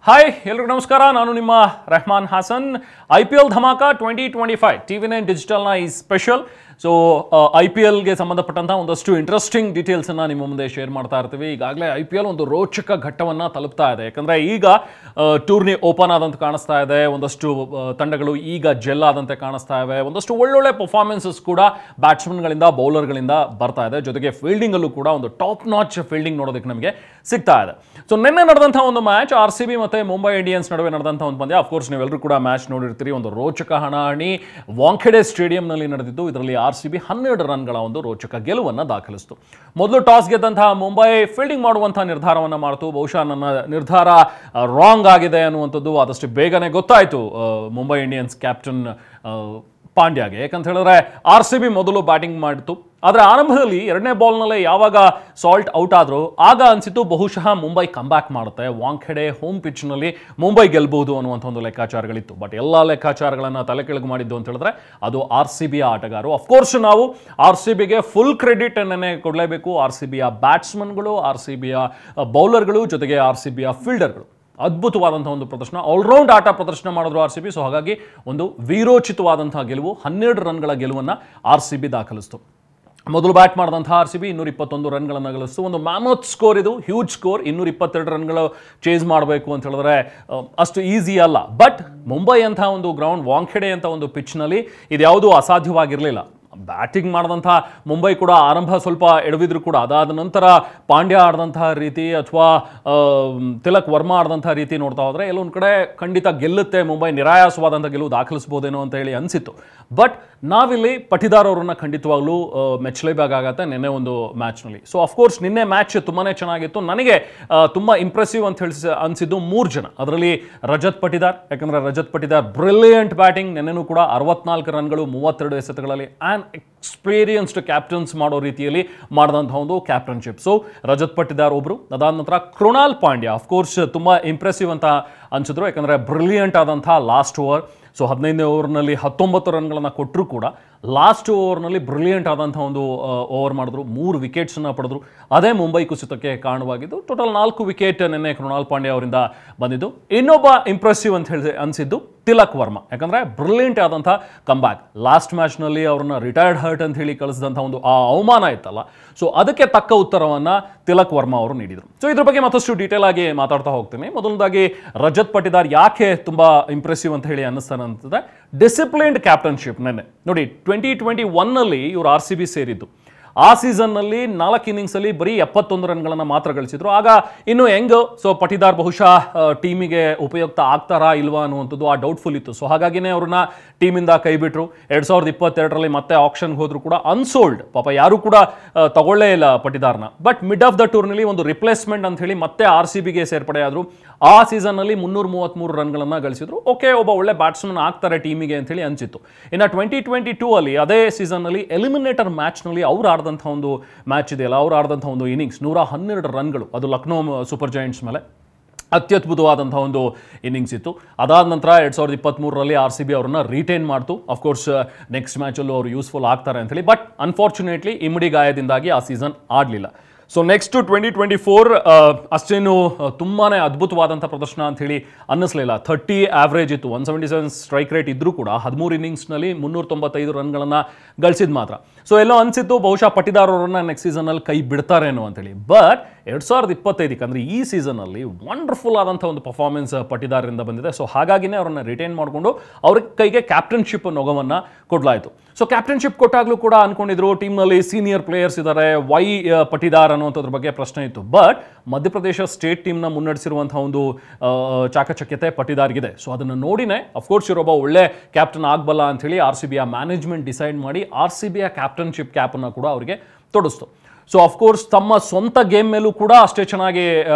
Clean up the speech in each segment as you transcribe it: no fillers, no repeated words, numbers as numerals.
Hi ಎಲ್ಲರಿಗೂ ನಮಸ್ಕಾರ. ನಾನು ನಿಮ್ಮ ರೆಹಮಾನ್ ಹಾಸನ್. IPL ಧಮಾಕ 2025 TV9 ಡಿಜಿಟಲ್ನ ಈ ಸ್ಪೆಷಲ್. ಸೊ IPLಗೆ ಸಂಬಂಧಪಟ್ಟಂಥ ಒಂದಷ್ಟು ಇಂಟ್ರೆಸ್ಟಿಂಗ್ ಡೀಟೇಲ್ಸನ್ನು ನಿಮ್ಮ ಮುಂದೆ ಶೇರ್ ಮಾಡ್ತಾ ಇರ್ತೀವಿ. ಈಗಾಗಲೇ IPL ಒಂದು ರೋಚಕ ಘಟ್ಟವನ್ನು ತಲುಪ್ತಾ ಇದೆ. ಯಾಕಂದರೆ ಈಗ ಟೂರ್ನಿ ಓಪನ್ ಆದಂತೆ ಕಾಣಿಸ್ತಾ ಇದೆ. ಒಂದಷ್ಟು ತಂಡಗಳು ಈಗ ಜೆಲ್ ಆದಂತೆ ಕಾಣಿಸ್ತಾ ಇವೆ. ಒಂದಷ್ಟು ಒಳ್ಳೊಳ್ಳೆ ಪರ್ಫಾರ್ಮೆನ್ಸಸ್ ಕೂಡ ಬ್ಯಾಟ್ಸ್ಮನ್ಗಳಿಂದ ಬೌಲರ್ಗಳಿಂದ ಬರ್ತಾ ಇದೆ. ಜೊತೆಗೆ ಫೀಲ್ಡಿಂಗಲ್ಲೂ ಕೂಡ ಒಂದು ಟಾಪ್ ನಾಚ್ ಫೀಲ್ಡಿಂಗ್ ನೋಡೋದಕ್ಕೆ ನಮಗೆ ಸಿಗ್ತಾ ಇದೆ. ಸೊ ನಿನ್ನೆ ನಡೆದಂಥ ಒಂದು ಮ್ಯಾಚ್ RCB ಮತ್ತು ಮುಂಬೈ ಇಂಡಿಯನ್ಸ್ ನಡುವೆ ನಡೆದಂಥ ಒಂದು ಪಂದ್ಯ. ಅಫ್ಕೋರ್ಸ್ ನೀವೆಲ್ಲರೂ ಕೂಡ ಮ್ಯಾಚ್ ನೋಡಿರ್ತೀರಿ. ಒಂದು ರೋಚಕ ಹಣಾಹಣಿ ವಾಂಖೆಡೆ ಸ್ಟೇಡಿಯಂನಲ್ಲಿ ನಡೆದಿದ್ದು. ಇದರಲ್ಲಿ RCB 12 ರನ್ಗಳ ಒಂದು ರೋಚಕ ಗೆಲುವನ್ನು ದಾಖಲಿಸಿತು. ಮೊದಲು ಟಾಸ್ ಗೆದ್ದಂತಹ ಮುಂಬೈ ಫೀಲ್ಡಿಂಗ್ ಮಾಡುವಂಥ ನಿರ್ಧಾರವನ್ನು ಮಾಡಿತು. ಬಹುಶಃ ನನ್ನ ನಿರ್ಧಾರ ರಾಂಗ್ ಆಗಿದೆ ಅನ್ನುವಂಥದ್ದು ಆದಷ್ಟು ಬೇಗನೆ ಗೊತ್ತಾಯಿತು ಮುಂಬೈ ಇಂಡಿಯನ್ಸ್ ಕ್ಯಾಪ್ಟನ್ ಪಾಂಡ್ಯಾಗೆ. ಯಾಕಂತ ಹೇಳಿದ್ರೆ RCB ಮೊದಲು ಬ್ಯಾಟಿಂಗ್ ಮಾಡಿತು. ಆದರೆ ಆರಂಭದಲ್ಲಿ ಎರಡನೇ ಬಾಲ್ನಲ್ಲೇ ಯಾವಾಗ ಸಾಲ್ಟ್ ಔಟ್ ಆದರೂ ಆಗ ಅನಿಸಿತು ಬಹುಶಃ ಮುಂಬೈ ಕಮ್ಬ್ಯಾಕ್ ಮಾಡುತ್ತೆ, ವಾಂಖೆಡೆ ಹೋಮ್ ಪಿಚ್ನಲ್ಲಿ ಮುಂಬೈ ಗೆಲ್ಬಹುದು ಅನ್ನುವಂಥ ಒಂದು ಲೆಕ್ಕಾಚಾರಗಳಿತ್ತು. ಬಟ್ ಎಲ್ಲ ಲೆಕ್ಕಾಚಾರಗಳನ್ನು ತಲೆ ಕೆಳಗೆ ಮಾಡಿದ್ದು ಅಂತ ಹೇಳಿದ್ರೆ ಅದು RCBಯ ಆಟಗಾರರು. ಅಫ್ಕೋರ್ಸ್ ನಾವು RCBಗೆ ಫುಲ್ ಕ್ರೆಡಿಟ್ ಅನ್ನೇ ಕೊಡಲೇಬೇಕು. RCBಯ ಬ್ಯಾಟ್ಸ್ಮನ್ಗಳು, RCBಯ ಬೌಲರ್ಗಳು, ಜೊತೆಗೆ RCBಯ ಫೀಲ್ಡರ್ಗಳು ಅದ್ಭುತವಾದಂಥ ಒಂದು ಪ್ರದರ್ಶನ, ಆಲ್ರೌಂಡ್ ಆಟ ಪ್ರದರ್ಶನ ಮಾಡಿದ್ರು RCB. ಸೊ ಹಾಗಾಗಿ ಒಂದು ವೀರೋಚಿತವಾದಂಥ ಗೆಲುವು, 12 ರನ್ಗಳ ಗೆಲುವನ್ನು RCB ದಾಖಲಿಸ್ತು. ಮೊದಲು ಬ್ಯಾಟ್ ಮಾಡಿದಂಥ RCB 221 ರನ್ಗಳನ್ನು ಗಳಿಸ್ತು. ಒಂದು ಮ್ಯಾಮತ್ ಸ್ಕೋರ್, ಇದು ಹ್ಯೂಜ್ ಸ್ಕೋರ್. 222 ರನ್ಗಳು ಚೇಸ್ ಮಾಡಬೇಕು ಅಂತ ಹೇಳಿದ್ರೆ ಅಷ್ಟು ಈಸಿ ಅಲ್ಲ. ಬಟ್ ಮುಂಬೈ ಅಂತ ಒಂದು ಗ್ರೌಂಡ್, ವಾಂಖೆಡೆ ಅಂತ ಒಂದು ಪಿಚ್ನಲ್ಲಿ ಇದ್ಯಾವುದೂ ಅಸಾಧ್ಯವಾಗಿರಲಿಲ್ಲ. ಬ್ಯಾಟಿಂಗ್ ಮಾಡಿದಂಥ ಮುಂಬೈ ಕೂಡ ಆರಂಭ ಸ್ವಲ್ಪ ಎಡವಿದ್ರು ಕೂಡ ಅದಾದ ನಂತರ ಪಾಂಡ್ಯ ಆಡಿದಂತಹ ರೀತಿ ಅಥವಾ ತಿಲಕ್ ವರ್ಮಾ ಆಡಿದಂಥ ರೀತಿ ನೋಡ್ತಾ ಹೋದರೆ ಎಲ್ಲೊಂದು ಕಡೆ ಖಂಡಿತ ಗೆಲ್ಲುತ್ತೆ ಮುಂಬೈ, ನಿರಾಯಾಸವಾದಂಥ ಗೆಲುವು ದಾಖಲಿಸ್ಬೋದೇನೋ ಅಂತ ಹೇಳಿ ಅನಿಸಿತ್ತು. ಬಟ್ ನಾವಿಲ್ಲಿ ಪಟಿದಾರ್ ಅವರನ್ನು ಖಂಡಿತವಾಗ್ಲೂ ಮೆಚ್ಚಲೇಬೇಕಾಗತ್ತೆ ನಿನ್ನೆ ಒಂದು ಮ್ಯಾಚ್ನಲ್ಲಿ. ಸೊ ಅಫ್ಕೋರ್ಸ್ ನಿನ್ನೆ ಮ್ಯಾಚ್ ತುಂಬಾ ಚೆನ್ನಾಗಿತ್ತು. ನನಗೆ ತುಂಬ ಇಂಪ್ರೆಸಿವ್ ಅಂತ ಹೇಳಿ ಅನಿಸಿದ್ದು 3 ಜನ. ಅದರಲ್ಲಿ ರಜತ್ ಪಟಿದಾರ್. ಯಾಕಂದರೆ ರಜತ್ ಪಟಿದಾರ್ ಬ್ರಿಲಿಯಂಟ್ ಬ್ಯಾಟಿಂಗ್. ನಿನ್ನೆನೂ ಕೂಡ 64 ರನ್ಗಳು 32 ಎಸೆತಗಳಲ್ಲಿ ಆ್ಯಂಡ್ ಎಕ್ಸ್ಪೀರಿಯನ್ಸ್ಡ್ ಕ್ಯಾಪ್ಟನ್ಸ್ ಮಾಡೋ ರೀತಿಯಲ್ಲಿ ಮಾಡಿದಂಥ ಒಂದು ಕ್ಯಾಪ್ಟನ್ಶಿಪ್. ಸೊ ರಜತ್ ಪಟಿದಾರ್ ಒಬ್ಬರು. ಅದಾದ ನಂತರ ಕೃಣಾಲ್ ಪಾಂಡ್ಯ ಅಫ್ಕೋರ್ಸ್ ತುಂಬ ಇಂಪ್ರೆಸಿವ್ ಅಂತ ಅನಿಸಿದ್ರು. ಯಾಕಂದರೆ ಬ್ರಿಲಿಯಂಟ್ ಆದಂಥ ಲಾಸ್ಟ್ ಓವರ್. ಸೊ 15ನೇ ಓವರ್ನಲ್ಲಿ 19 ರನ್ಗಳನ್ನು ಕೊಟ್ಟರು ಕೂಡ ಲಾಸ್ಟ್ ಓವರ್ನಲ್ಲಿ ಬ್ರಿಲಿಯಂಟ್ ಆದಂಥ ಒಂದು ಓವರ್ ಮಾಡಿದ್ರು. 3 ವಿಕೆಟ್ಸನ್ನು ಪಡೆದ್ರು. ಅದೇ ಮುಂಬೈ ಕುಸಿತಕ್ಕೆ ಕಾರಣವಾಗಿದ್ದು. ಟೋಟಲ್ 4 ವಿಕೆಟ್ ನಿನ್ನೆ ಕೃಣಾಲ್ ಪಾಂಡ್ಯ ಅವರಿಂದ ಬಂದಿದ್ದು. ಇನ್ನೊಬ್ಬ ಇಂಪ್ರೆಸಿವ್ ಅಂತ ಹೇಳಿ ಅನಿಸಿದ್ದು ತಿಲಕ್ ವರ್ಮಾ. ಯಾಕಂದರೆ ಬ್ರಿಲಿಯಂಟ್ ಆದಂಥ ಕಂಬ್ಯಾಕ್. ಲಾಸ್ಟ್ ಮ್ಯಾಚ್ನಲ್ಲಿ ಅವ್ರನ್ನ ರಿಟೈರ್ಡ್ ಹರ್ಟ್ ಅಂತ ಹೇಳಿ ಕಳಿಸಿದಂಥ ಒಂದು ಆ ಅವಮಾನ ಇತ್ತಲ್ಲ, ಸೊ ಅದಕ್ಕೆ ತಕ್ಕ ಉತ್ತರವನ್ನು ತಿಲಕ್ ವರ್ಮಾ ಅವರು ನೀಡಿದರು. ಸೊ ಇದ್ರ ಬಗ್ಗೆ ಮತ್ತಷ್ಟು ಡೀಟೇಲ್ ಆಗಿ ಮಾತಾಡ್ತಾ ಹೋಗ್ತೀನಿ. ಮೊದಲನೇದಾಗಿ ರಜತ್ ಪಟಿದಾರ್ ಯಾಕೆ ತುಂಬ ಇಂಪ್ರೆಸಿವ್ ಅಂತ ಹೇಳಿ ಅನ್ನಿಸ್ತಾನೆ ಅಂತಂದರೆ ಡಿಸಿಪ್ಲಿನ್ಡ್ ಕ್ಯಾಪ್ಟನ್ಶಿಪ್. ನೆನ್ನೆ ನೋಡಿ 2021ನಲ್ಲಿ ಇವರು RCB ಸೇರಿದ್ದು. ಆ ಸೀಸನ್ನಲ್ಲಿ 4 ಇನ್ನಿಂಗ್ಸಲ್ಲಿ ಬರೀ 71 ರನ್ಗಳನ್ನು ಮಾತ್ರ ಗಳಿಸಿದ್ರು. ಆಗ ಇನ್ನು ಹೆಂಗ್ ಸೊ ಪಟಿದಾರ್ ಬಹುಶಃ ಟೀಮಿಗೆ ಉಪಯುಕ್ತ ಆಗ್ತಾರಾ ಇಲ್ವಾ ಅನ್ನುವಂಥದ್ದು ಆ ಡೌಟ್ಫುಲ್ ಇತ್ತು. ಸೊ ಹಾಗಾಗಿನೇ ಅವ್ರನ್ನ ಟೀಮಿಂದ ಕೈ ಬಿಟ್ಟರು. 2022ರಲ್ಲಿ ಮತ್ತೆ ಆಕ್ಷನ್ಗೆ ಹೋದ್ರು ಕೂಡ ಅನ್ಸೋಲ್ಡ್. ಪಾಪ ಯಾರು ಕೂಡ ತಗೊಳ್ಳೇ ಇಲ್ಲ ಪಟಿದಾರ್ನ. ಬಟ್ ಮಿಡ್ ಆಫ್ ದ ಟೂರ್ನಲ್ಲಿ ಒಂದು ರಿಪ್ಲೇಸ್ಮೆಂಟ್ ಅಂತ ಹೇಳಿ ಮತ್ತೆ RCBಗೆ ಸೇರ್ಪಡೆಯಾದರು. ಆ ಸೀಸನ್ನಲ್ಲಿ 333 ರನ್ಗಳನ್ನು ಗಳಿಸಿದ್ರು. ಓಕೆ, ಒಬ್ಬ ಒಳ್ಳೆ ಬ್ಯಾಟ್ಸ್ಮನ್ ಆಗ್ತಾರೆ ಟೀಮಿಗೆ ಅಂತ ಹೇಳಿ ಅನಿಸಿತ್ತು. ಇನ್ನು 2022ಅಲ್ಲಿ ಅದೇ ಸೀಸನ್ನಲ್ಲಿ ಎಲಿಮಿನೇಟರ್ ಮ್ಯಾಚ್ನಲ್ಲಿ ಅವ್ರು ಆಡಿದಂಥ ಒಂದು ಮ್ಯಾಚ್ ಇದೆಯಲ್ಲ, ಅವ್ರು ಆಡಿದಂಥ ಒಂದು ಇನ್ನಿಂಗ್ಸ್ 112 ರನ್ಗಳು, ಅದು ಲಕ್ನೋ ಸೂಪರ್ ಜೈಂಟ್ಸ್ ಮೇಲೆ ಅತ್ಯದ್ಭುತವಾದಂಥ ಒಂದು ಇನ್ನಿಂಗ್ಸ್ ಇತ್ತು. ಅದಾದ ನಂತರ 2023ರಲ್ಲಿ RCB ಅವರನ್ನು ರಿಟೈನ್ ಮಾಡ್ತು. ಅಫ್ಕೋರ್ಸ್ ನೆಕ್ಸ್ಟ್ ಮ್ಯಾಚಲ್ಲೂ ಅವರು ಯೂಸ್ಫುಲ್ ಆಗ್ತಾರೆ ಅಂತೇಳಿ. ಬಟ್ ಅನ್ಫಾರ್ಚುನೇಟ್ಲಿ ಇಮ್ಮಡಿ ಗಾಯದಿಂದಾಗಿ ಆ ಸೀಸನ್ ಆಡಲಿಲ್ಲ. ಸೊ ನೆಕ್ಸ್ಟ್ 2024 ಅಷ್ಟೇನು ತುಂಬಾ ಅದ್ಭುತವಾದಂಥ ಪ್ರದರ್ಶನ ಅಂತ ಹೇಳಿ ಅನ್ನಿಸ್ಲಿಲ್ಲ. 30 ಆವ್ರೇಜ್ ಇತ್ತು, 177 ಸ್ಟ್ರೈಕ್ ರೇಟ್ ಇದ್ದರೂ ಕೂಡ 13 ಇನ್ನಿಂಗ್ಸ್ನಲ್ಲಿ 395 ರನ್ಗಳನ್ನು ಗಳಿಸಿದ ಮಾತ್ರ. ಸೊ ಎಲ್ಲೋ ಅನಿಸಿತ್ತು ಬಹುಶಃ ಪಟಿದಾರ್ ಅವರನ್ನ ನೆಕ್ಸ್ಟ್ ಸೀಸನ್ನಲ್ಲಿ ಕೈ ಬಿಡ್ತಾರೇನೋ ಅಂತೇಳಿ. ಬಟ್ 2025ಕ್ಕೆ ಅಂದರೆ ಈ ಸೀಸನ್ನಲ್ಲಿ ವಂಡರ್ಫುಲ್ ಆದಂಥ ಒಂದು ಪರ್ಫಾರ್ಮೆನ್ಸ್ ಪಟಿದಾರಿಂದ ಬಂದಿದೆ. ಸೊ ಹಾಗಾಗಿನೇ ಅವರನ್ನು ರಿಟೈನ್ ಮಾಡಿಕೊಂಡು ಅವ್ರ ಕೈಗೆ ಕ್ಯಾಪ್ಟನ್ಶಿಪ್ ನೊಗವನ್ನು ಕೊಡಲಾಯಿತು. ಸೊ ಕ್ಯಾಪ್ಟನ್ಶಿಪ್ ಕೊಟ್ಟಾಗಲೂ ಕೂಡ ಅಂದ್ಕೊಂಡಿದ್ರು ಟೀಮ್ನಲ್ಲಿ ಸೀನಿಯರ್ ಪ್ಲೇಯರ್ಸ್ ಇದ್ದಾರೆ, ವೈ ಪಟಿದಾರ್ ಅನ್ನುವಂಥದ್ರ ಬಗ್ಗೆ ಪ್ರಶ್ನೆ ಇತ್ತು. ಬಟ್ ಮಧ್ಯಪ್ರದೇಶ ಸ್ಟೇಟ್ ಟೀಮ್ನ ಮುನ್ನಡೆಸಿರುವಂಥ ಒಂದು ಚಾಕಚಕ್ಯತೆ ಪಟಿದಾರ್ಗಿದೆ. ಸೊ ಅದನ್ನು ನೋಡಿನೇ ಅಫ್ಕೋರ್ಸ್ ಇವರೊಬ್ಬ ಒಳ್ಳೆ ಕ್ಯಾಪ್ಟನ್ ಆಗಬಲ್ಲ ಅಂಥೇಳಿ RCBಯ ಮ್ಯಾನೇಜ್ಮೆಂಟ್ ಡಿಸೈಡ್ ಮಾಡಿ RCBಯ ಕ್ಯಾಪ್ಟನ್ಶಿಪ್ ಕ್ಯಾಪನ್ನು ಕೂಡ ಅವರಿಗೆ ತೊಡಸ್ತು. ಸೊ ಅಫ್ಕೋರ್ಸ್ ತಮ್ಮ ಸ್ವಂತ ಗೇಮ್ ಮೇಲೂ ಕೂಡ ಅಷ್ಟೇ ಚೆನ್ನಾಗಿ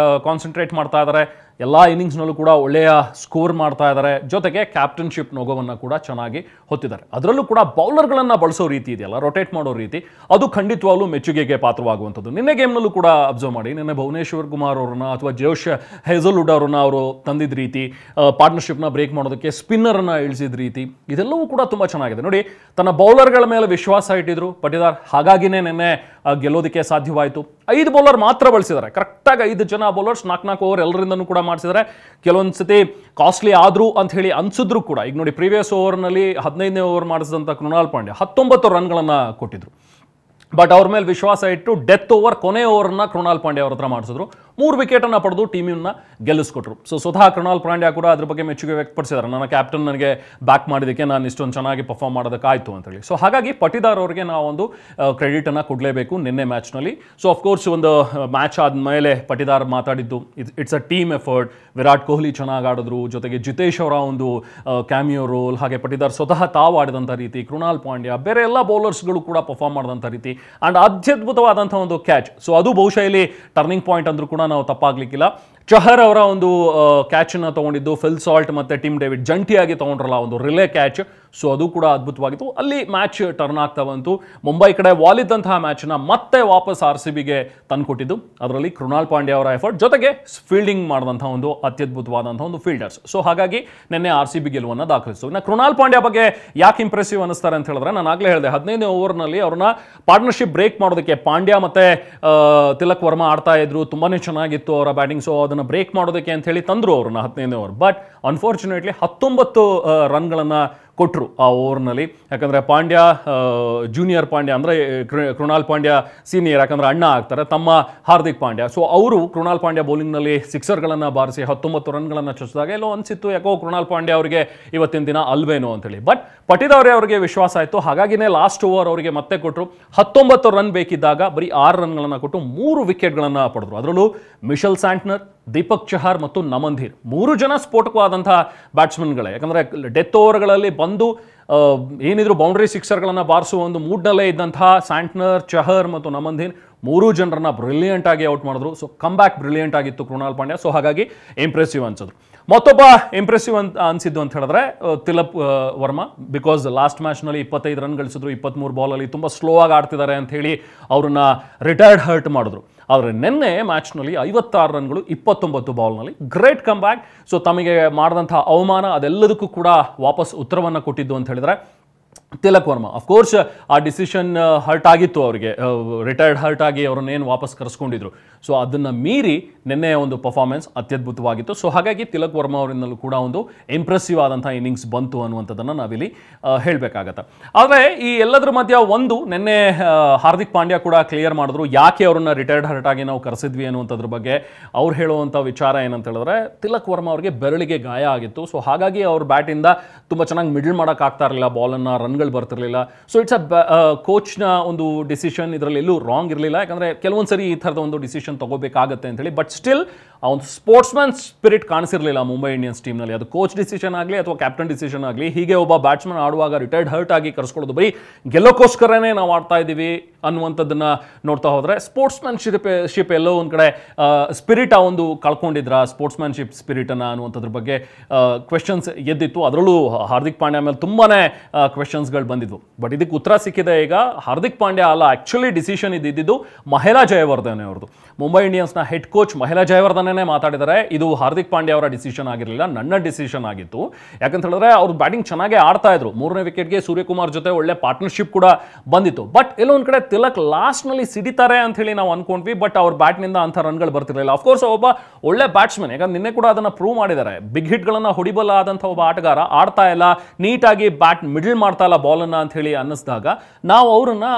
ಕಾನ್ಸಂಟ್ರೇಟ್ ಮಾಡ್ತಾ ಇದ್ದಾರೆ. ಎಲ್ಲ ಇನ್ನಿಂಗ್ಸ್ನಲ್ಲೂ ಕೂಡ ಒಳ್ಳೆಯ ಸ್ಕೋರ್ ಮಾಡ್ತಾ ಇದ್ದಾರೆ. ಜೊತೆಗೆ ಕ್ಯಾಪ್ಟನ್ಶಿಪ್ ನೊಗವನ್ನು ಕೂಡ ಚೆನ್ನಾಗಿ ಹೊತ್ತಿದ್ದಾರೆ. ಅದರಲ್ಲೂ ಕೂಡ ಬೌಲರ್ಗಳನ್ನು ಬಳಸೋ ರೀತಿ ಇದೆಯಲ್ಲ, ರೊಟೇಟ್ ಮಾಡೋ ರೀತಿ, ಅದು ಖಂಡಿತವಾಗ್ಲೂ ಮೆಚ್ಚುಗೆಗೆ ಪಾತ್ರವಾಗುವಂಥದ್ದು. ನಿನ್ನೆ ಗೇಮ್ನಲ್ಲೂ ಕೂಡ ಅಬ್ಸರ್ವ್ ಮಾಡಿ, ನಿನ್ನೆ ಭುವನೇಶ್ವರ್ ಕುಮಾರ್ ಅವ್ರನ್ನ ಅಥವಾ ಜೋಶ್ ಹೇಜಲ್ವುಡ್ ಅವ್ರನ್ನ ಅವರು ತಂದಿದ್ದ ರೀತಿ, ಪಾರ್ಟ್ನರ್ಶಿಪ್ನ ಬ್ರೇಕ್ ಮಾಡೋದಕ್ಕೆ ಸ್ಪಿನ್ನರನ್ನು ಇಳಿಸಿದ ರೀತಿ, ಇದೆಲ್ಲವೂ ಕೂಡ ತುಂಬ ಚೆನ್ನಾಗಿದೆ. ನೋಡಿ, ತನ್ನ ಬೌಲರ್ಗಳ ಮೇಲೆ ವಿಶ್ವಾಸ ಇಟ್ಟಿದ್ರು ಪಟಿದಾರ್. ಹಾಗಾಗಿನೇ ನಿನ್ನೆ ಗೆಲ್ಲೋದಕ್ಕೆ ಸಾಧ್ಯವಾಯಿತು. 5 ಬೌಲರ್ ಮಾತ್ರ ಬಳಸಿದ್ದಾರೆ. ಕರೆಕ್ಟಾಗಿ 5 ಜನ ಬೌಲರ್ಸ್ 4 ಓವರ್ ಎಲ್ಲರಿಂದನೂ ಕೂಡ ಮಾಡಿಸಿದ್ದಾರೆ. ಕೆಲವೊಂದು ಸತಿ ಕಾಸ್ಟ್ಲಿ ಆದ್ರು ಅಂತ ಹೇಳಿ ಅನ್ಸಿದ್ರು ಕೂಡ. ಈಗ ನೋಡಿ, ಪ್ರೀವಿಯಸ್ ಓವರ್ನಲ್ಲಿ 15ನೇ ಓವರ್ ಮಾಡಿಸಿದಂಥ ಕೃಣಾಲ್ ಪಾಂಡ್ಯ 19 ರನ್ಗಳನ್ನು ಕೊಟ್ಟಿದ್ರು. ಬಟ್ ಅವ್ರ ಮೇಲೆ ವಿಶ್ವಾಸ ಇಟ್ಟು ಡೆತ್ ಓವರ್, ಕೊನೆ ಓವರ್ನ ಕೃಣಾಲ್ ಪಾಂಡ್ಯ ಅವ್ರ ಹತ್ರ ಮಾಡಿಸಿದ್ರು. 3 ವಿಕೆಟನ್ನು ಪಡೆದು ಟೀಮನ್ನ ಗೆಲ್ಲಿಸ್ಕೊಟ್ರು. ಸೊ ಸ್ವತಃ ಕೃಣಾಲ್ ಪಾಂಡ್ಯ ಕೂಡ ಅದ್ರ ಬಗ್ಗೆ ಮೆಚ್ಚುಗೆ ವ್ಯಕ್ತಪಡಿಸಿದ್ದಾರೆ. ನನ್ನ ಕ್ಯಾಪ್ಟನ್ ನನಗೆ ಬ್ಯಾಕ್ ಮಾಡಿದ್ದಕ್ಕೆ ನಾನು ಇಷ್ಟೊಂದು ಚೆನ್ನಾಗಿ ಪರ್ಫಾರ್ಮ್ ಮಾಡೋದಕ್ಕಾಯ್ತು ಅಂತೇಳಿ. ಸೊ ಹಾಗಾಗಿ ಪಟಿದಾರ್ ಅವರಿಗೆ ನಾವೊಂದು ಕ್ರೆಡಿಟನ್ನು ಕೊಡಲೇಬೇಕು ನಿನ್ನೆ ಮ್ಯಾಚ್ನಲ್ಲಿ. ಸೊ ಅಫ್ಕೋರ್ಸ್ ಒಂದು ಮ್ಯಾಚ್ ಆದಮೇಲೆ ಪಟಿದಾರ್ ಮಾತಾಡಿದ್ದು, it's a team effort. Virat Kohli ಚೆನ್ನಾಗಿ ಆಡಿದ್ರು, ಜೊತೆಗೆ ಜಿತೇಶ್ ಅವರ ಒಂದು ಕ್ಯಾಮಿಯೋ ರೋಲ್, ಹಾಗೆ ಪಟಿದಾರ್ ಸ್ವತಃ ತಾವು ಆಡಿದಂಥ ರೀತಿ, ಕೃಣಾಲ್ ಪಾಂಡ್ಯ, ಬೇರೆ ಎಲ್ಲ ಬೌಲರ್ಸ್ಗಳು ಕೂಡ ಪರ್ಫಾರ್ಮ್ ಮಾಡಿದಂಥ ರೀತಿ, ಆ್ಯಂಡ್ ಅತ್ಯದ್ಭುತವಾದಂಥ ಒಂದು ಕ್ಯಾಚ್. ಸೊ ಅದು ಬಹುಶಃ ಇಲ್ಲಿ ಟರ್ನಿಂಗ್ ಪಾಯಿಂಟ್ ಅಂದ್ರೂ ಕೂಡ ನಾವು ತಪ್ಪಾಗ್ಲಿಕ್ಕಿಲ್ಲ. ಚಹರ್ ಅವರ ಒಂದು ಕ್ಯಾಚನ್ನು ತೊಗೊಂಡಿದ್ದು, ಫಿಲ್ ಸಾಲ್ಟ್ ಮತ್ತು ಟಿಮ್ ಡೇವಿಡ್ ಜಂಟಿಯಾಗಿ ತೊಗೊಂಡ್ರಲ್ಲ ಒಂದು ರಿಲೇ ಕ್ಯಾಚ್. ಸೊ ಅದು ಕೂಡ ಅದ್ಭುತವಾಗಿತ್ತು. ಅಲ್ಲಿ ಮ್ಯಾಚ್ ಟರ್ನ್ ಆಗ್ತಾ ಬಂತು. ಮುಂಬೈ ಕಡೆ ವಾಲಿದ್ದಂತಹ ಮ್ಯಾಚನ್ನ ಮತ್ತೆ ವಾಪಸ್ RCBಗೆ ತಂದುಕೊಟ್ಟಿದ್ದು ಅದರಲ್ಲಿ ಕೃಣಾಲ್ ಪಾಂಡ್ಯ ಅವರ ಎಫರ್ಟ್, ಜೊತೆಗೆ ಫೀಲ್ಡಿಂಗ್ ಮಾಡಿದಂಥ ಒಂದು ಅತ್ಯದ್ಭುತವಾದಂಥ ಒಂದು ಫೀಲ್ಡರ್ಸ್. ಸೊ ಹಾಗಾಗಿ ನಿನ್ನೆ RCB ಗೆಲುವನ್ನು ದಾಖಲಿಸಿತು. ಇನ್ನು ಕೃಣಾಲ್ ಪಾಂಡ್ಯ ಬಗ್ಗೆ ಯಾಕೆ ಇಂಪ್ರೆಸಿವ್ ಅನ್ನಿಸ್ತಾರೆ ಅಂತ ಹೇಳಿದ್ರೆ, ನಾನು ಆಗಲೇ ಹೇಳಿದೆ 15ನೇ ಓವರ್ನಲ್ಲಿ ಅವ್ರನ್ನ ಪಾರ್ಟ್ನರ್ಶಿಪ್ ಬ್ರೇಕ್ ಮಾಡೋದಕ್ಕೆ ಪಾಂಡ್ಯ ಮತ್ತು ತಿಲಕ್ ವರ್ಮಾ ಆಡ್ತಾ ಇದ್ರು. ತುಂಬಾ ಚೆನ್ನಾಗಿತ್ತು ಅವರ ಬ್ಯಾಟಿಂಗ್. ಸೊ ಅದನ್ನು ಬ್ರೇಕ್ ಮಾಡೋದಕ್ಕೆ ಅಂತ ಹೇಳಿ ತಂದರು ಅವ್ರನ್ನ 15ನೇ ಓವರ್. ಬಟ್ ಅನ್ಫಾರ್ಚುನೇಟ್ಲಿ 19 ರನ್ಗಳನ್ನು ಕೊಟ್ಟರು ಆ ಓವರ್ನಲ್ಲಿ. ಯಾಕಂದರೆ ಪಾಂಡ್ಯ ಜೂನಿಯರ್ ಪಾಂಡ್ಯ ಅಂದರೆ ಕೃಣಾಲ್ ಪಾಂಡ್ಯ ಸೀನಿಯರ್, ಯಾಕಂದರೆ ಅಣ್ಣ ಆಗ್ತಾರೆ ತಮ್ಮ ಹಾರ್ದಿಕ್ ಪಾಂಡ್ಯ. ಸೊ ಅವರು ಕೃಣಾಲ್ ಪಾಂಡ್ಯ ಬೌಲಿಂಗ್ನಲ್ಲಿ ಸಿಕ್ಸರ್ಗಳನ್ನು ಬಾರಿಸಿ 19 ರನ್ಗಳನ್ನು ಚುಚ್ಚಿದಾಗ ಎಲ್ಲೋ ಅನಿಸಿತ್ತು ಯಾಕೋ ಕೃಣಾಲ್ ಪಾಂಡ್ಯ ಅವರಿಗೆ ಇವತ್ತಿನ ದಿನ ಅಲ್ವೇನೋ ಅಂತೇಳಿ. ಬಟ್ ಪಟಿದಾರ್ ಅವರಿಗೆ ವಿಶ್ವಾಸ ಆಯಿತು. ಹಾಗಾಗಿನೇ ಲಾಸ್ಟ್ ಓವರ್ ಅವರಿಗೆ ಮತ್ತೆ ಕೊಟ್ಟರು. 19 ರನ್ ಬೇಕಿದ್ದಾಗ ಬರೀ 6 ರನ್ಗಳನ್ನು ಕೊಟ್ಟು 3 ವಿಕೆಟ್ಗಳನ್ನು ಪಡೆದರು. ಅದರಲ್ಲೂ ಮಿಶೆಲ್ ಸ್ಯಾಂಟ್ನರ್, ದೀಪಕ್ ಚಹಾರ್ ಮತ್ತು ನಮನ್ ಧೀರ್ 3 ಜನ ಸ್ಫೋಟಕವಾದಂಥ ಬ್ಯಾಟ್ಸ್ಮನ್ಗಳೇ. ಯಾಕಂದರೆ ಡೆತ್ ಓವರ್ಗಳಲ್ಲಿ ಬಂದು ಏನಿದ್ರು ಬೌಂಡ್ರಿ ಸಿಕ್ಸರ್ಗಳನ್ನು ಬಾರಿಸುವ ಒಂದು ಮೂಡ್ನಲ್ಲೇ ಇದ್ದಂತಹ ಸ್ಯಾಂಟ್ನರ್, ಚಹರ್ ಮತ್ತು ನಮನ್ ಧೀರ್ 3 ಜನರನ್ನ ಬ್ರಿಲಿಯಂಟ್ ಆಗಿ ಔಟ್ ಮಾಡಿದ್ರು. ಸೊ ಕಮ್ ಬ್ಯಾಕ್ ಬ್ರಿಲಿಯಂಟ್ ಆಗಿತ್ತು ಕೃಣಾಲ್ ಪಾಂಡ್ಯ. ಸೊ ಹಾಗಾಗಿ ಇಂಪ್ರೆಸಿವ್ ಅನ್ಸಿದ್ರು. ಮತ್ತೊಬ್ಬ ಇಂಪ್ರೆಸಿವ್ ಅನಿಸಿದ್ದು ಅಂತ ಹೇಳಿದ್ರೆ ತಿಲಕ್ ವರ್ಮಾ. ಬಿಕಾಸ್ ಲಾಸ್ಟ್ ಮ್ಯಾಚ್ನಲ್ಲಿ 25 ರನ್ ಗಳಿಸಿದ್ರು, 23 ಬಾಲಲ್ಲಿ ತುಂಬ ಸ್ಲೋ ಆಗಿ ಆಡ್ತಿದ್ದಾರೆ ಅಂತ ಹೇಳಿ ಅವ್ರನ್ನ ರಿಟೈರ್ಡ್ ಹರ್ಟ್ ಮಾಡಿದ್ರು. ಆದರೆ ನಿನ್ನೆ ಮ್ಯಾಚ್ನಲ್ಲಿ 56 ರನ್ಗಳು 29 ಬಾಲ್ನಲ್ಲಿ ಗ್ರೇಟ್ ಕಮ್ ಬ್ಯಾಕ್. ಸೊ ತಮಗೆ ಮಾಡಿದಂಥ ಅವಮಾನ ಅದೆಲ್ಲದಕ್ಕೂ ಕೂಡ ವಾಪಸ್ ಉತ್ತರವನ್ನು ಕೊಟ್ಟಿದ್ದು ಅಂತ ಹೇಳಿದ್ರೆ ತಿಲಕ್ ವರ್ಮಾ. ಅಫ್ಕೋರ್ಸ್ ಆ ಡಿಸಿಷನ್ ಹರ್ಟ್ ಆಗಿತ್ತು ಅವರಿಗೆ, ರಿಟೈರ್ಡ್ ಹರ್ಟ್ ಆಗಿ ಅವರನ್ನೇನು ವಾಪಸ್ ಕರೆಸ್ಕೊಂಡಿದ್ರು. ಸೊ ಅದನ್ನು ಮೀರಿ ನಿನ್ನೆ ಒಂದು ಪರ್ಫಾರ್ಮೆನ್ಸ್ ಅತ್ಯದ್ಭುತವಾಗಿತ್ತು. ಸೊ ಹಾಗಾಗಿ ತಿಲಕ್ ವರ್ಮಾ ಅವರಿಂದಲೂ ಕೂಡ ಒಂದು ಇಂಪ್ರೆಸಿವ್ ಆದಂಥ ಇನ್ನಿಂಗ್ಸ್ ಬಂತು ಅನ್ನುವಂಥದ್ದನ್ನು ನಾವಿಲ್ಲಿ ಹೇಳಬೇಕಾಗತ್ತೆ. ಆದರೆ ಈ ಎಲ್ಲದರ ಮಧ್ಯ ಒಂದು ನಿನ್ನೆ ಹಾರ್ದಿಕ್ ಪಾಂಡ್ಯ ಕೂಡ ಕ್ಲಿಯರ್ ಮಾಡಿದ್ರು ಯಾಕೆ ಅವ್ರನ್ನ ರಿಟೈರ್ಡ್ ಹರ್ಟ್ ಆಗಿ ನಾವು ಕರೆಸಿದ್ವಿ ಅನ್ನುವಂಥದ್ರ ಬಗ್ಗೆ. ಅವ್ರು ಹೇಳುವಂಥ ವಿಚಾರ ಏನಂತ ಹೇಳಿದ್ರೆ, ತಿಲಕ್ ವರ್ಮಾ ಅವರಿಗೆ ಬೆರಳಿಗೆ ಗಾಯ ಆಗಿತ್ತು. ಸೊ ಹಾಗಾಗಿ ಅವ್ರ ಬ್ಯಾಟಿಂದ ತುಂಬ ಚೆನ್ನಾಗಿ ಮಿಡಲ್ ಮಾಡೋಕ್ಕಾಗ್ತಾ ಇರಲಿಲ್ಲ, ಬಾಲನ್ನು ರನ್ಗಳು ಬರ್ತಿರಲಿಲ್ಲ. ಸೊ ಇಟ್ಸ್ ಕೋಚ್ನ ಒಂದು ಡಿಸಿಷನ್, ಇದರಲ್ಲಿ ಎಲ್ಲೂ ರಾಂಗ್ ಇರಲಿಲ್ಲ. ಯಾಕಂದರೆ ಕೆಲವೊಂದು ಸರಿ ಈ ಥರದ ಒಂದು ಡಿಸಿಷನ್ ತಗೋಬೇಕಾಗತ್ತೆ ಅಂತೇಳಿ. ಬಟ್ ಸ್ಟಿಲ್ ಆ ಒಂದು ಸ್ಪೋರ್ಟ್ಸ್ಮನ್ ಸ್ಪಿರಿಟ್ ಕಾಣಿಸಿರಲಿಲ್ಲ ಮುಂಬೈ ಇಂಡಿಯನ್ಸ್ ಟೀಮ್ನಲ್ಲಿ. ಅದು ಕೋಚ್ ಡಿಸಿಷನ್ ಆಗಲಿ ಅಥವಾ ಕ್ಯಾಪ್ಟನ್ ಡಿಸಿಷನ್ ಆಗಲಿ, ಹೀಗೆ ಒಬ್ಬ ಬ್ಯಾಟ್ಸ್ಮನ್ ಆಡುವಾಗ ರಿಟೈರ್ಡ್ ಹರ್ಟ್ ಆಗಿ ಕರೆಸ್ಕೊಳ್ಳೋದು, ಬರೀ ಗೆಲ್ಲೋಕ್ಕೋಸ್ಕರನೇ ನಾವು ಆಡ್ತಾ ಇದ್ದೀವಿ ಅನ್ನುವಂಥದ್ದನ್ನು ನೋಡ್ತಾ ಹೋದರೆ ಸ್ಪೋರ್ಟ್ಸ್ಮನ್ಶಿಪ್ ಎಲ್ಲೋ ಒಂದು ಕಡೆ ಸ್ಪಿರಿಟ್ ಆ ಒಂದು ಕಳ್ಕೊಂಡಿದ್ರ, ಸ್ಪೋರ್ಟ್ಸ್ಮನ್ಶಿಪ್ ಸ್ಪಿರಿಟನ್ನು ಅನ್ನುವಂಥದ್ರ ಬಗ್ಗೆ ಕ್ವೆಶನ್ಸ್ ಎದ್ದಿತ್ತು. ಅದರಲ್ಲೂ ಹಾರ್ದಿಕ್ ಪಾಂಡ್ಯ ಮೇಲೆ ತುಂಬಾ ಕ್ವೆಶನ್ಸ್ಗಳು ಬಂದಿದ್ವು. ಬಟ್ ಇದಕ್ಕೆ ಉತ್ತರ ಸಿಕ್ಕಿದೆ ಈಗ. ಹಾರ್ದಿಕ್ ಪಾಂಡ್ಯ ಅಲ್ಲ, ಆ್ಯಕ್ಚುಲಿ ಡಿಸಿಷನ್ ಇದ್ದಿದ್ದು ಮಹೇಲಾ ಜಯವರ್ಧನೆ ಅವ್ರದ್ದು. ಮುಂಬೈ ಇಂಡಿಯನ್ಸ್ನ ಹೆಡ್ ಕೋಚ್ ಮಹೇಲಾ ಜಯವರ್ಧನೆ ಮಾತಾಡಿದ್ದಾರೆ, ಇದು ಹಾರ್ದಿಕ್ ಪಾಂಡ್ಯ ಅವರ ಡಿಸಿಷನ್ ಆಗಿರಲಿಲ್ಲ, ನನ್ನ ಡಿಸಿಷನ್ ಆಗಿತ್ತು. ಯಾಕಂತ ಹೇಳಿದ್ರೆ ಅವ್ರು ಬ್ಯಾಟಿಂಗ್ ಚೆನ್ನಾಗೇ ಆಡ್ತಾ ಇದ್ರು. 3ನೇ ವಿಕೆಟ್ಗೆ ಸೂರ್ಯಕುಮಾರ್ ಜೊತೆ ಒಳ್ಳೆ ಪಾರ್ಟ್ನರ್ಶಿಪ್ ಕೂಡ ಬಂದಿತ್ತು. ಬಟ್ ಎಲ್ಲೊಂದು ಕಡೆ ತಿಲಕ್ ಲಾಸ್ಟ್ನಲ್ಲಿ ಸಿಡಿತಾರೆ ಅಂತ ಹೇಳಿ ನಾವು ಅನ್ಕೊಂಡ್ವಿ. ಬಟ್ ಅವ್ರ ಬ್ಯಾಟ್ನಿಂದ ಅಂಥ ರನ್ಗಳು ಬರ್ತಿರಲಿಲ್ಲ. ಅಫ್ಕೋರ್ಸ್ ಒಬ್ಬ ಒಳ್ಳೆ ಬ್ಯಾಟ್ಸ್ಮನ್, ಯಾಕಂದ್ರೆ ನಿನ್ನೆ ಕೂಡ ಅದನ್ನು ಪ್ರೂವ್ ಮಾಡಿದ್ದಾರೆ. ಬಿಗ್ ಹಿಟ್ಗಳನ್ನು ಹೊಡಿಬಲ್ಲ ಆದಂಥ ಒಬ್ಬ ಆಟಗಾರ ಆಡ್ತಾ ಇಲ್ಲ, ನೀಟಾಗಿ ಬ್ಯಾಟ್ ಮಿಡಲ್ ಮಾಡ್ತಾ ಇಲ್ಲ ಬಾಲನ್ನು ಅಂತ ಹೇಳಿ ಅನ್ನಿಸಿದಾಗ ನಾವು ಅವರನ್ನು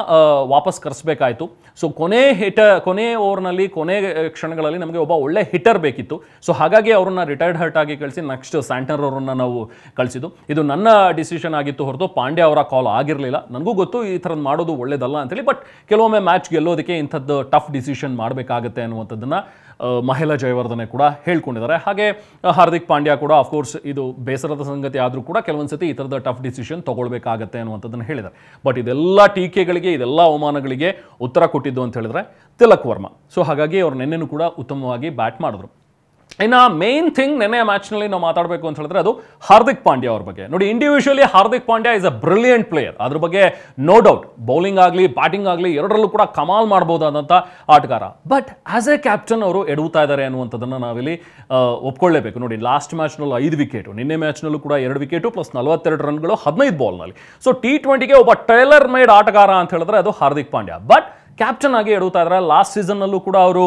ವಾಪಸ್ ಕರೆಸಬೇಕಾಯಿತು. ಸೊ ಕೊನೆ ಓವರ್ನಲ್ಲಿ ಕೊನೆ ಕ್ಷಣಗಳಲ್ಲಿ ನಮಗೆ ಒಬ್ಬ ಒಳ್ಳೆ ಹಿಟ್ಟರ್ ಬೇಕಿತ್ತು. ಸೊ ಹಾಗಾಗಿ ಅವ್ರನ್ನ ರಿಟೈರ್ಡ್ ಹರ್ಟ್ ಆಗಿ ಕಳಿಸಿ ನೆಕ್ಸ್ಟ್ ಸ್ಯಾಂಟ್ನರ್ ಅವರನ್ನು ನಾವು ಕಳಿಸಿದ್ದು. ಇದು ನನ್ನ ಡಿಸಿಷನ್ ಆಗಿತ್ತು ಹೊರತು ಪಾಂಡ್ಯ ಅವರ ಕಾಲ್ ಆಗಿರಲಿಲ್ಲ. ನನಗೂ ಗೊತ್ತು ಈ ಥರದ್ದು ಮಾಡೋದು ಒಳ್ಳೇದಲ್ಲ ಅಂತೇಳಿ. ಬಟ್ ಕೆಲವೊಮ್ಮೆ ಮ್ಯಾಚ್ ಗೆಲ್ಲೋದಕ್ಕೆ ಇಂಥದ್ದು ಟಫ್ ಡಿಸಿಷನ್ ಮಾಡಬೇಕಾಗತ್ತೆ ಅನ್ನುವಂಥದ್ದನ್ನು ಮಹೇಲಾ ಜಯವರ್ಧನೆ ಕೂಡ ಹೇಳ್ಕೊಂಡಿದ್ದಾರೆ. ಹಾಗೆ ಹಾರ್ದಿಕ್ ಪಾಂಡ್ಯ ಕೂಡ ಅಫ್ಕೋರ್ಸ್ ಇದು ಬೇಸರದ ಸಂಗತಿ ಆದರೂ ಕೂಡ ಕೆಲವೊಂದು ಸತಿ ಈ ಥರದ ಟಫ್ ಡಿಸಿಷನ್ ತೊಗೊಳ್ಬೇಕಾಗತ್ತೆ ಅನ್ನುವಂಥದ್ದನ್ನು ಹೇಳಿದ್ದಾರೆ. ಬಟ್ ಇದೆಲ್ಲ ಟೀಕೆಗಳಿಗೆ, ಇದೆಲ್ಲ ಅವಮಾನಗಳಿಗೆ ಉತ್ತರ ಕೊಟ್ಟಿದ್ದು ಅಂತ ಹೇಳಿದ್ರೆ ತಿಲಕ್ ವರ್ಮಾ. ಸೊ ಹಾಗಾಗಿ ಅವ್ರು ನಿನ್ನೆನೂ ಕೂಡ ಉತ್ತಮವಾಗಿ ಬ್ಯಾಟ್ ಮಾಡಿದ್ರು. ಇನ್ನು ಮೇನ್ ಥಿಂಗ್ ನೆನ್ನೆ ಮ್ಯಾಚ್ನಲ್ಲಿ ನಾವು ಮಾತಾಡಬೇಕು ಅಂತ ಹೇಳಿದ್ರೆ ಅದು ಹಾರ್ದಿಕ್ ಪಾಂಡ್ಯ ಅವ್ರ ಬಗ್ಗೆ. ನೋಡಿ, individually Hardik Pandya is a brilliant player, ಅದ್ರ ಬಗ್ಗೆ ನೋ ಡೌಟ್. ಬೌಲಿಂಗ್ ಆಗಲಿ ಬ್ಯಾಟಿಂಗ್ ಆಗಲಿ ಎರಡರಲ್ಲೂ ಕೂಡ ಕಮಾಲ್ ಮಾಡ್ಬೋದಾದಂಥ ಆಟಗಾರ. ಬಟ್ ಆಸ್ ಎ ಕ್ಯಾಪ್ಟನ್ ಅವರು ಎಡುತ್ತಾ ಇದ್ದಾರೆ ಅನ್ನುವಂಥದ್ದನ್ನು ನಾವಿಲ್ಲಿ ಒಪ್ಕೊಳ್ಳೇಬೇಕು. ನೋಡಿ, ಲಾಸ್ಟ್ ಮ್ಯಾಚ್ನಲ್ಲಿ 5 ವಿಕೆಟು, ನಿನ್ನೆ ಮ್ಯಾಚ್ನಲ್ಲೂ ಕೂಡ 2 ವಿಕೆಟು ಪ್ಲಸ್ 42 ರನ್ಗಳು 15 ಬಾಲ್ನಲ್ಲಿ. ಸೊ T20ಗೆ ಒಬ್ಬ ಟೈಲರ್ ಮೇಡ್ ಆಟಗಾರ ಅಂತ ಹೇಳಿದ್ರೆ ಅದು ಹಾರ್ದಿಕ್ ಪಾಂಡ್ಯ. ಬಟ್ ಕ್ಯಾಪ್ಟನ್ ಆಗಿ ಎಡುತ್ತಾ ಇದ್ದಾರೆ. ಲಾಸ್ಟ್ ಸೀಸನ್ನಲ್ಲೂ ಕೂಡ ಅವರು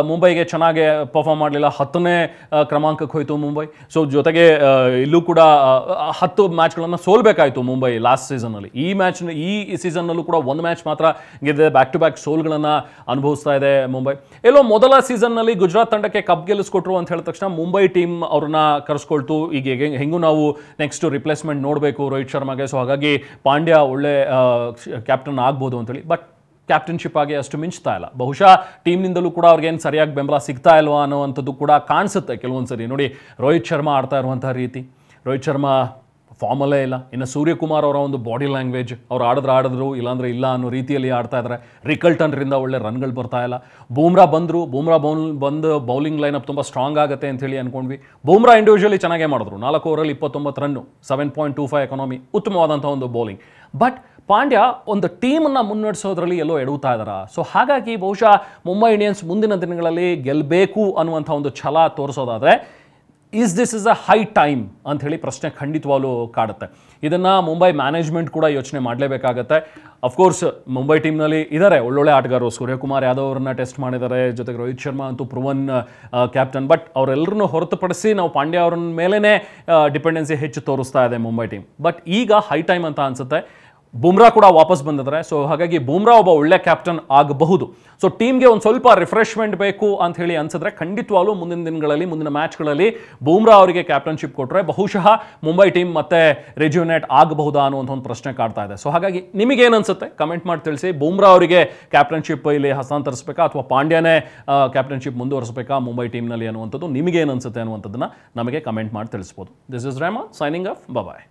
ಮುಂಬೈಗೆ ಚೆನ್ನಾಗಿ ಪರ್ಫಾರ್ಮ್ ಮಾಡಲಿಲ್ಲ, 10ನೇ ಕ್ರಮಾಂಕಕ್ಕೆ ಹೋಯಿತು ಮುಂಬೈ. ಸೊ ಜೊತೆಗೆ ಇಲ್ಲೂ ಕೂಡ 10 ಮ್ಯಾಚ್ಗಳನ್ನು ಸೋಲ್ಬೇಕಾಯಿತು ಮುಂಬೈ ಲಾಸ್ಟ್ ಸೀಸನ್ನಲ್ಲಿ. ಈ ಸೀಸನ್ನಲ್ಲೂ ಕೂಡ 1 ಮ್ಯಾಚ್ ಮಾತ್ರ ಗೆದ್ದಿದೆ. ಬ್ಯಾಕ್ ಟು ಬ್ಯಾಕ್ ಸೋಲ್ಗಳನ್ನು ಅನುಭವಿಸ್ತಾ ಇದೆ ಮುಂಬೈ. ಎಲ್ಲೋ ಮೊದಲ ಸೀಸನ್ನಲ್ಲಿ ಗುಜರಾತ್ ತಂಡಕ್ಕೆ ಕಪ್ ಗೆಲ್ಲಿಸ್ಕೊಟ್ರು ಅಂತ ಹೇಳಿದ ತಕ್ಷಣ ಮುಂಬೈ ಟೀಮ್ ಅವ್ರನ್ನ ಕರೆಸ್ಕೊಳ್ತು. ಈಗ ಹೆಂಗೂ ನಾವು ನೆಕ್ಸ್ಟ್ ರಿಪ್ಲೇಸ್ಮೆಂಟ್ ನೋಡಬೇಕು ರೋಹಿತ್ ಶರ್ಮಾಗೆ. ಸೊ ಹಾಗಾಗಿ ಪಾಂಡ್ಯ ಒಳ್ಳೆ ಕ್ಯಾಪ್ಟನ್ ಆಗ್ಬೋದು ಅಂತೇಳಿ. ಬಟ್ ಕ್ಯಾಪ್ಟನ್ಶಿಪ್ ಆಗಿ ಅಷ್ಟು ಮಿಂಚ್ತಾ ಇಲ್ಲ. ಬಹುಶಃ ಟೀಮ್ನಿಂದಲೂ ಕೂಡ ಅವ್ರಿಗೇನು ಸರಿಯಾಗಿ ಬೆಂಬಲ ಸಿಗ್ತಾ ಇಲ್ವಾ ಅನ್ನೋವಂಥದ್ದು ಕೂಡ ಕಾಣಿಸುತ್ತೆ ಕೆಲವೊಂದು ಸರಿ. ನೋಡಿ ರೋಹಿತ್ ಶರ್ಮಾ ಆಡ್ತಾ ಇರುವಂಥ ರೀತಿ, ರೋಹಿತ್ ಶರ್ಮಾ ಫಾರ್ಮಲ್ಲೇ ಇಲ್ಲ. ಇನ್ನು ಸೂರ್ಯಕುಮಾರ್ ಅವರ ಒಂದು ಬಾಡಿ ಲ್ಯಾಂಗ್ವೇಜ್, ಅವ್ರು ಆಡಿದ್ರು ಇಲ್ಲಾಂದರೆ ಇಲ್ಲ ಅನ್ನೋ ರೀತಿಯಲ್ಲಿ ಆಡ್ತಾ ಇದ್ದಾರೆ. ರಿಕಲ್ಟನ್ರಿಂದ ಒಳ್ಳೆ ರನ್ಗಳು ಬರ್ತಾ ಇಲ್ಲ. ಬೂಮ್ರಾ ಬಂದು ಬೌಲಿಂಗ್ ಲೈನಪ್ ತುಂಬ ಸ್ಟ್ರಾಂಗ್ ಆಗುತ್ತೆ ಅಂತೇಳಿ ಅಂದ್ಕೊಂಡ್ವಿ. ಬೂಮ್ರಾ ಇಂಡಿವಿಜುವಲಿ ಚೆನ್ನಾಗೇ ಮಾಡಿದ್ರು. 4 ಓವರಲ್ಲಿ 29 ರನ್ನು, 7.25 ಎಕಾನಮಿ, ಉತ್ತಮವಾದಂಥ ಒಂದು ಬೌಲಿಂಗ್. ಬಟ್ ಪಾಂಡ್ಯ ಒಂದು ಟೀಮನ್ನು ಮುನ್ನಡೆಸೋದ್ರಲ್ಲಿ ಎಲ್ಲೋ ಎಡುತ್ತಾ ಇದ್ದಾರೆ. ಸೊ ಹಾಗಾಗಿ ಬಹುಶಃ ಮುಂಬೈ ಇಂಡಿಯನ್ಸ್ ಮುಂದಿನ ದಿನಗಳಲ್ಲಿ ಗೆಲ್ಲಬೇಕು ಅನ್ನುವಂಥ ಒಂದು ಛಲ ತೋರಿಸೋದಾದರೆ this is a high time ಅಂಥೇಳಿ ಪ್ರಶ್ನೆ ಖಂಡಿತವಾಗ್ಲೂ ಕಾಡುತ್ತೆ. ಇದನ್ನು ಮುಂಬೈ ಮ್ಯಾನೇಜ್ಮೆಂಟ್ ಕೂಡ ಯೋಚನೆ ಮಾಡಲೇಬೇಕಾಗತ್ತೆ. ಅಫ್ಕೋರ್ಸ್ ಮುಂಬೈ ಟೀಮ್ನಲ್ಲಿ ಇದ್ದಾರೆ ಒಳ್ಳೊಳ್ಳೆ ಆಟಗಾರರು. ಸೂರ್ಯಕುಮಾರ್ ಯಾದವ್ ಅವರನ್ನ ಟೆಸ್ಟ್ ಮಾಡಿದ್ದಾರೆ, ಜೊತೆಗೆ ರೋಹಿತ್ ಶರ್ಮಾ ಅಂತೂ ಪ್ರೂವನ್ ಕ್ಯಾಪ್ಟನ್. ಬಟ್ ಅವರೆಲ್ಲರನ್ನೂ ಹೊರತುಪಡಿಸಿ ನಾವು ಪಾಂಡ್ಯ ಅವ್ರ ಮೇಲೇ ಡಿಪೆಂಡೆನ್ಸಿ ಹೆಚ್ಚು ತೋರಿಸ್ತಾ ಇದೆ ಮುಂಬೈ ಟೀಮ್. ಬಟ್ ಈಗ ಹೈ ಟೈಮ್ ಅಂತ ಅನಿಸುತ್ತೆ. ಬೂಮ್ರಾ ಕೂಡ ವಾಪಸ್ ಬಂದಿದ್ದಾರೆ. ಸೊ ಹಾಗಾಗಿ ಬೂಮ್ರಾ ಒಬ್ಬ ಒಳ್ಳೆ ಕ್ಯಾಪ್ಟನ್ ಆಗಬಹುದು. ಸೊ ಟೀಮ್ಗೆ ಒಂದು ಸ್ವಲ್ಪ ರಿಫ್ರೆಶ್ಮೆಂಟ್ ಬೇಕು ಅಂತ ಹೇಳಿ ಅನ್ಸಿದ್ರೆ ಖಂಡಿತವಾಗ್ಲೂ ಮುಂದಿನ ದಿನಗಳಲ್ಲಿ, ಮುಂದಿನ ಮ್ಯಾಚ್ಗಳಲ್ಲಿ ಬೂಮ್ರಾ ಅವರಿಗೆ ಕ್ಯಾಪ್ಟನ್ಶಿಪ್ ಕೊಟ್ಟರೆ ಬಹುಶಃ ಮುಂಬೈ ಟೀಮ್ ಮತ್ತೆ ರೆಜ್ಯೂನೇಟ್ ಆಗಬಹುದಾ ಅನ್ನುವಂಥ ಒಂದು ಪ್ರಶ್ನೆ ಕಾಡ್ತಾ ಇದೆ. ಸೊ ಹಾಗಾಗಿ ನಿಮಗೇನು ಅನ್ಸುತ್ತೆ ಕಮೆಂಟ್ ಮಾಡಿ ತಿಳಿಸಿ. ಬೂಮ್ರಾ ಅವರಿಗೆ ಕ್ಯಾಪ್ಟನ್ಶಿಪ್ ಇಲ್ಲಿ ಹಸ್ತಾಂತರಿಸಬೇಕಾ ಅಥವಾ ಪಾಂಡ್ಯನೇ ಕ್ಯಾಪ್ಟನ್ಶಿಪ್ ಮುಂದುವರಿಸಬೇಕಾ ಮುಂಬೈ ಟೀಮ್ನಲ್ಲಿ ಅನ್ನುವಂಥದ್ದು ನಿಮಗೇನು ಅನ್ಸುತ್ತೆ ಅನ್ನುವಂಥದ್ದನ್ನು ನಮಗೆ ಕಮೆಂಟ್ ಮಾಡಿ ತಿಳಿಸ್ಬೋದು. This is Rehman signing off. Bye.